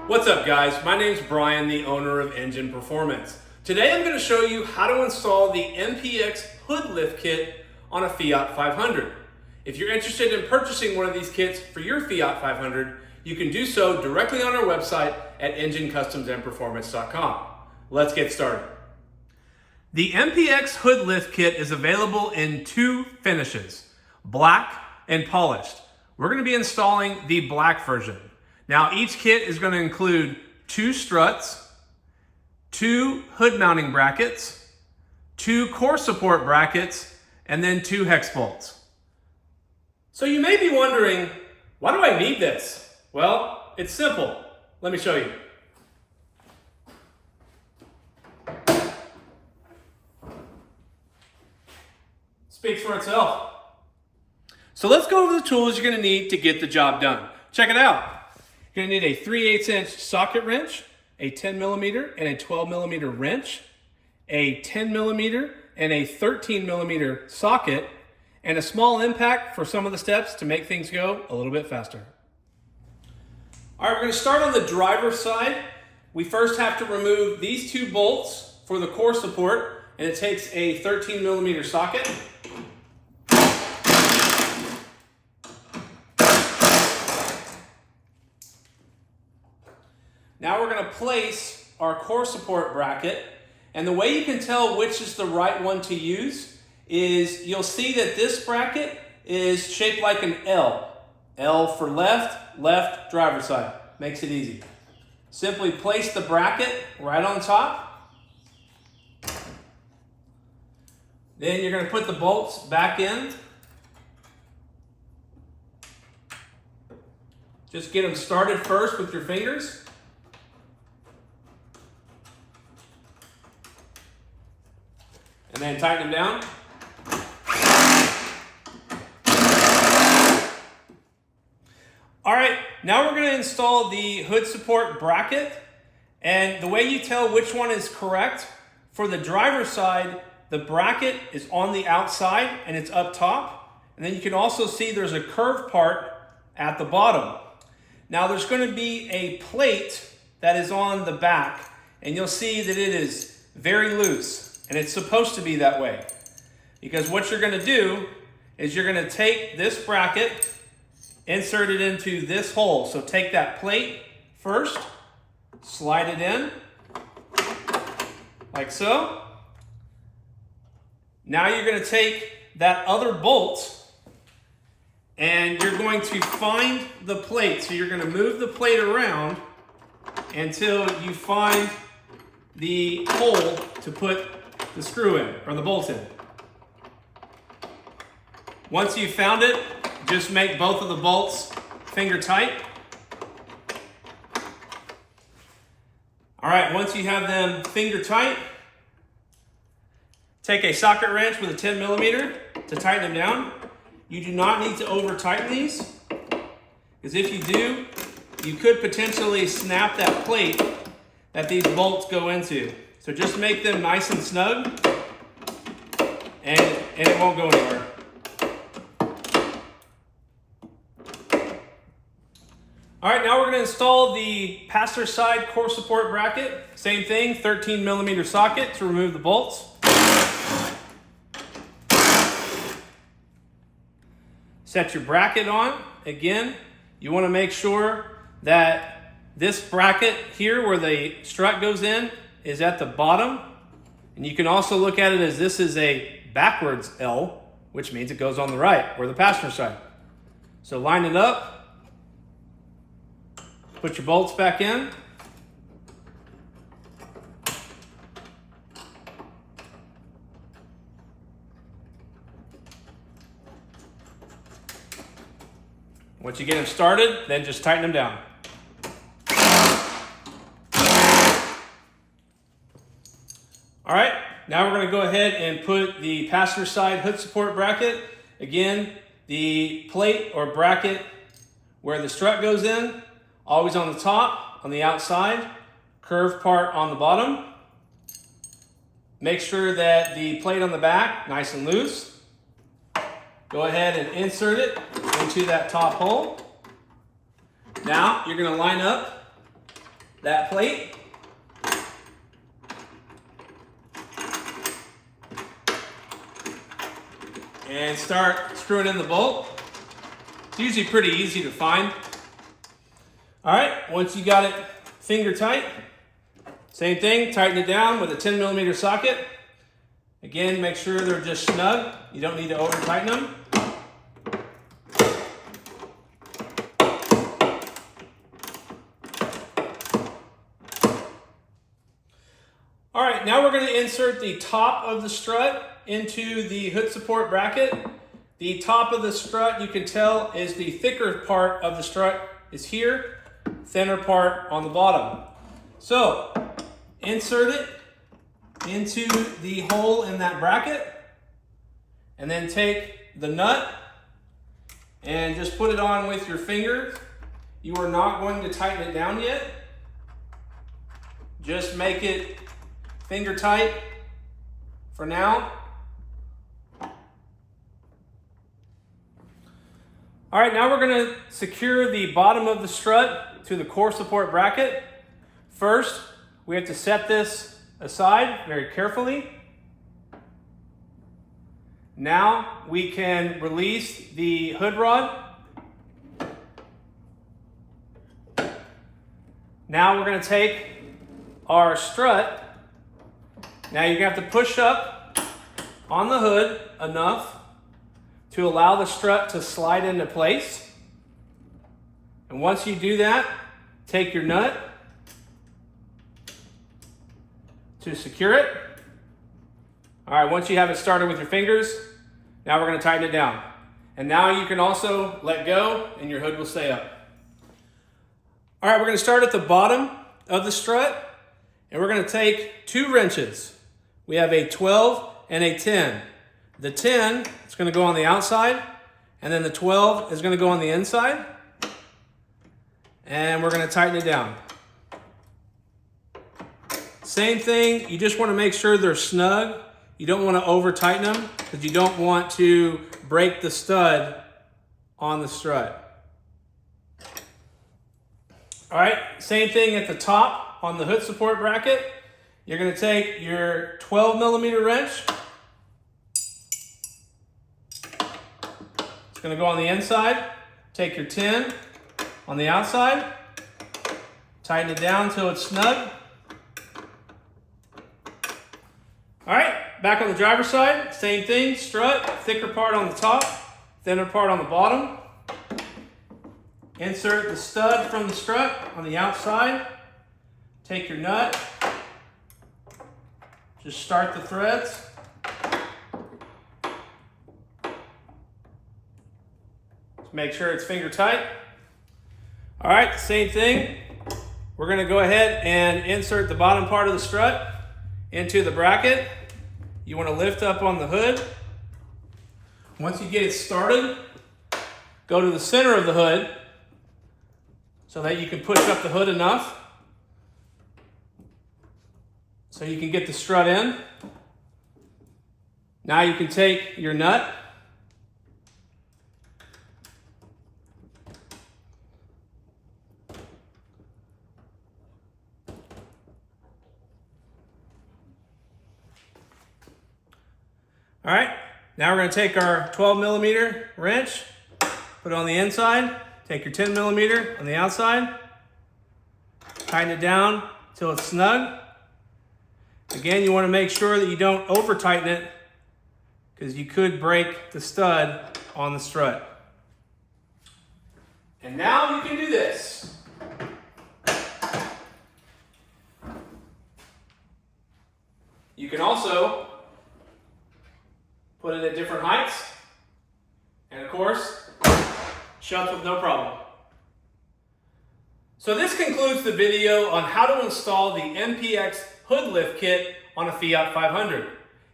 What's up guys, my name's Brian, the owner of Engine Performance. Today I'm going to show you how to install the MPX hood lift kit on a Fiat 500. If you're interested in purchasing one of these kits for your Fiat 500, you can do so directly on our website at enginecustomsandperformance.com. Let's get started. The MPX hood lift kit is available in two finishes, black and polished. We're going to be installing the black version. Now each kit is going to include 2 struts, 2 hood mounting brackets, 2 core support brackets, and then 2 hex bolts. So you may be wondering, why do I need this? Well, it's simple. Let me show you. Speaks for itself. So let's go over the tools you're going to need to get the job done. Check it out. You're going to need a 3/8" socket wrench, a 10mm and a 12mm wrench, a 10mm and a 13mm socket, and a small impact for some of the steps to make things go a little bit faster. All right, we're going to start on the driver's side. We first have to remove these 2 bolts for the core support, and it takes a 13mm socket. Now we're going to place our core support bracket, and the way you can tell which is the right one to use is you'll see that this bracket is shaped like an L. L for left, left, driver's side. Makes it easy. Simply place the bracket right on top. Then you're going to put the bolts back in. Just get them started first with your fingers. And then tighten them down. All right, now we're going to install the hood support bracket. And the way you tell which one is correct, for the driver's side, the bracket is on the outside and it's up top. And then you can also see there's a curved part at the bottom. Now there's going to be a plate that is on the back, and you'll see that it is very loose. And it's supposed to be that way, because what you're going to do is you're going to take this bracket, insert it into this hole. So take that plate first, slide it in, like so. Now you're going to take that other bolt, and you're going to find the plate. So you're going to move the plate around until you find the hole to put the screw in, or the bolt in. Once you've found it, just make both of the bolts finger tight. All right, once you have them finger tight, take a socket wrench with a 10mm to tighten them down. You do not need to over tighten these, because if you do, you could potentially snap that plate that these bolts go into. So just make them nice and snug, and it won't go anywhere. All right, now we're going to install the passenger side core support bracket. Same thing, 13mm socket to remove the bolts. Set your bracket on. Again, you want to make sure that this bracket here where the strut goes in is at the bottom, and you can also look at it as this is a backwards L, which means it goes on the right, or the passenger side. So line it up, put your bolts back in, once you get them started, then just tighten them down. All right, now we're going to go ahead and put the passenger side hood support bracket. Again, the plate or bracket where the strut goes in, always on the top, on the outside, curved part on the bottom. Make sure that the plate on the back, nice and loose. Go ahead and insert it into that top hole. Now you're going to line up that plate. And start screwing in the bolt. It's usually pretty easy to find. All right, once you got it finger tight, same thing, tighten it down with a 10mm socket. Again, make sure they're just snug. You don't need to over tighten them. All right, now we're going to insert the top of the strut into the hood support bracket. The top of the strut, you can tell, is the thicker part of the strut is here, thinner part on the bottom. So, insert it into the hole in that bracket, and then take the nut and just put it on with your finger. You are not going to tighten it down yet. Just make it finger tight for now. All right, now we're going to secure the bottom of the strut to the core support bracket. First, we have to set this aside very carefully. Now we can release the hood rod. Now we're going to take our strut. Now you're going to have to push up on the hood enough to allow the strut to slide into place. And once you do that, take your nut to secure it. All right, once you have it started with your fingers, now we're going to tighten it down. And now you can also let go and your hood will stay up. All right, we're going to start at the bottom of the strut and we're going to take 2 wrenches. We have a 12 and a 10. The 10 is going to go on the outside, and then the 12 is going to go on the inside. And we're going to tighten it down. Same thing, you just want to make sure they're snug. You don't want to over tighten them because you don't want to break the stud on the strut. All right, same thing at the top on the hood support bracket. You're going to take your 12mm wrench. It's going to go on the inside. Take your 10 on the outside. Tighten it down until it's snug. All right, back on the driver's side, same thing, strut, thicker part on the top, thinner part on the bottom. Insert the stud from the strut on the outside. Take your nut. Just start the threads. Make sure it's finger tight. All right, same thing. We're going to go ahead and insert the bottom part of the strut into the bracket. You want to lift up on the hood. Once you get it started, go to the center of the hood so that you can push up the hood enough so you can get the strut in. Now you can take your nut. All right, now we're going to take our 12mm wrench, put it on the inside, take your 10mm on the outside, tighten it down until it's snug. Again, you want to make sure that you don't over tighten it because you could break the stud on the strut. And now you can do this. You can also put it at different heights, and of course, shuts with no problem. So this concludes the video on how to install the MPX hood lift kit on a Fiat 500.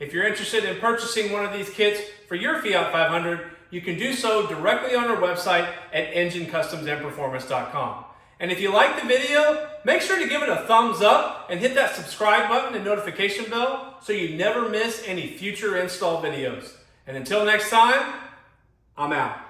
If you're interested in purchasing one of these kits for your Fiat 500, you can do so directly on our website at enginecustomsandperformance.com. And if you like the video, make sure to give it a thumbs up and hit that subscribe button and notification bell so you never miss any future install videos. And until next time, I'm out.